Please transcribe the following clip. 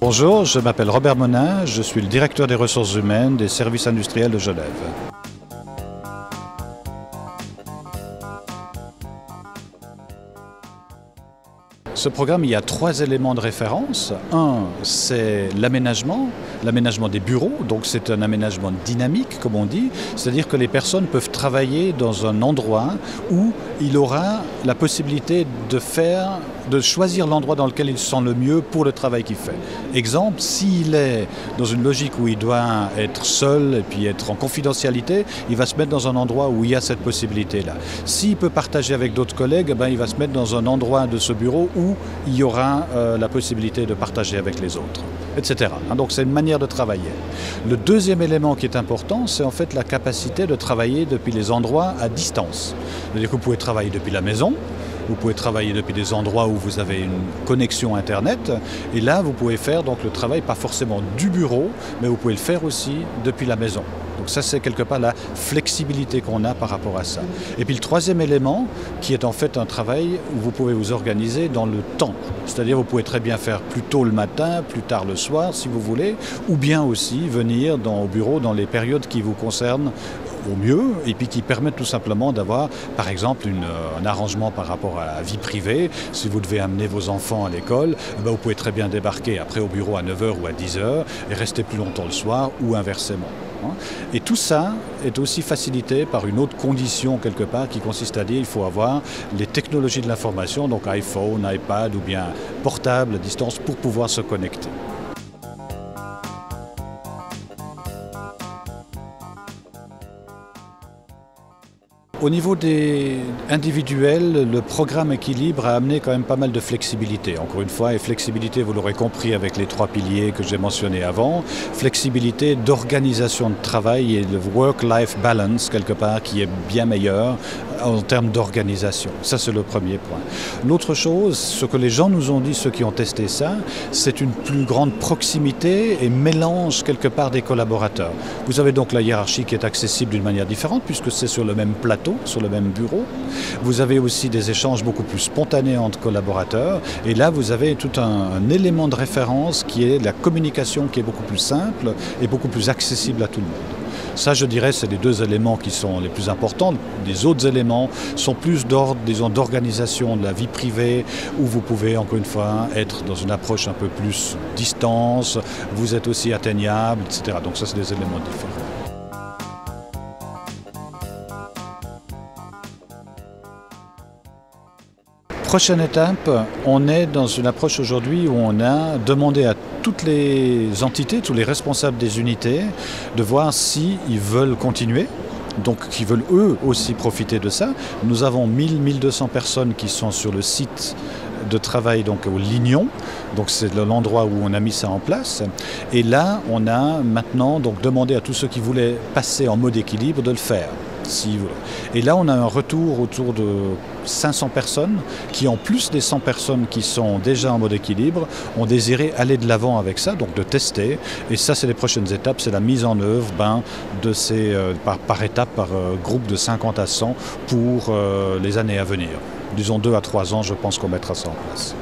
Bonjour, je m'appelle Robert Monin, je suis le directeur des ressources humaines des services industriels de Genève. Ce programme, il y a 3 éléments de référence. Un, c'est l'aménagement des bureaux, donc c'est un aménagement dynamique, comme on dit, c'est-à-dire que les personnes peuvent travailler dans un endroit où il aura la possibilité de choisir l'endroit dans lequel il se sent le mieux pour le travail qu'il fait. Exemple, s'il est dans une logique où il doit être seul et puis être en confidentialité, il va se mettre dans un endroit où il y a cette possibilité-là. S'il peut partager avec d'autres collègues, il va se mettre dans un endroit de ce bureau où il y aura la possibilité de partager avec les autres, etc. Donc c'est une manière de travailler. Le deuxième élément qui est important, c'est en fait la capacité de travailler depuis les endroits à distance. C'est-à-dire que vous pouvez travailler depuis la maison, vous pouvez travailler depuis des endroits où vous avez une connexion Internet, et là vous pouvez faire donc le travail pas forcément du bureau, mais vous pouvez le faire aussi depuis la maison. Donc ça, c'est quelque part la flexibilité qu'on a par rapport à ça. Et puis le troisième élément, qui est en fait un travail où vous pouvez vous organiser dans le temps. C'est-à-dire vous pouvez très bien faire plus tôt le matin, plus tard le soir, si vous voulez, ou bien aussi venir au bureau dans les périodes qui vous concernent au mieux, et puis qui permettent tout simplement d'avoir, par exemple, un arrangement par rapport à la vie privée. Si vous devez amener vos enfants à l'école, vous pouvez très bien débarquer après au bureau à 9h ou à 10h et rester plus longtemps le soir, ou inversement. Et tout ça est aussi facilité par une autre condition quelque part qui consiste à dire qu'il faut avoir les technologies de l'information, donc iPhone, iPad ou bien portable à distance pour pouvoir se connecter. Au niveau des individuels, le programme Équilibre a amené quand même pas mal de flexibilité. Encore une fois, et flexibilité, vous l'aurez compris avec les 3 piliers que j'ai mentionnés avant, flexibilité d'organisation de travail et le work-life balance, quelque part, qui est bien meilleur en termes d'organisation. Ça, c'est le premier point. L'autre chose, ce que les gens nous ont dit, ceux qui ont testé ça, c'est une plus grande proximité et mélange quelque part des collaborateurs. Vous avez donc la hiérarchie qui est accessible d'une manière différente, puisque c'est sur le même plateau, sur le même bureau. Vous avez aussi des échanges beaucoup plus spontanés entre collaborateurs. Et là, vous avez tout un élément de référence qui est la communication qui est beaucoup plus simple et beaucoup plus accessible à tout le monde. Ça, je dirais, c'est les 2 éléments qui sont les plus importants. Les autres éléments sont plus d'ordre, disons, d'organisation de la vie privée, où vous pouvez, encore une fois, être dans une approche un peu plus distance, vous êtes aussi atteignable, etc. Donc ça, c'est des éléments différents. Prochaine étape, on est dans une approche aujourd'hui où on a demandé à toutes les entités, tous les responsables des unités, de voir s'ils veulent continuer. Donc qui veulent eux aussi profiter de ça. Nous avons 1200 personnes qui sont sur le site de travail donc au Lignon, donc c'est l'endroit où on a mis ça en place. Et là, on a maintenant donc demandé à tous ceux qui voulaient passer en mode équilibre de le faire. Et là, on a un retour autour de 500 personnes qui, en plus des 100 personnes qui sont déjà en mode équilibre, ont désiré aller de l'avant avec ça, donc de tester. Et ça, c'est les prochaines étapes, c'est la mise en œuvre de ces, par étape, par groupe de 50 à 100 pour les années à venir. Disons 2 à 3 ans, je pense qu'on mettra ça en place.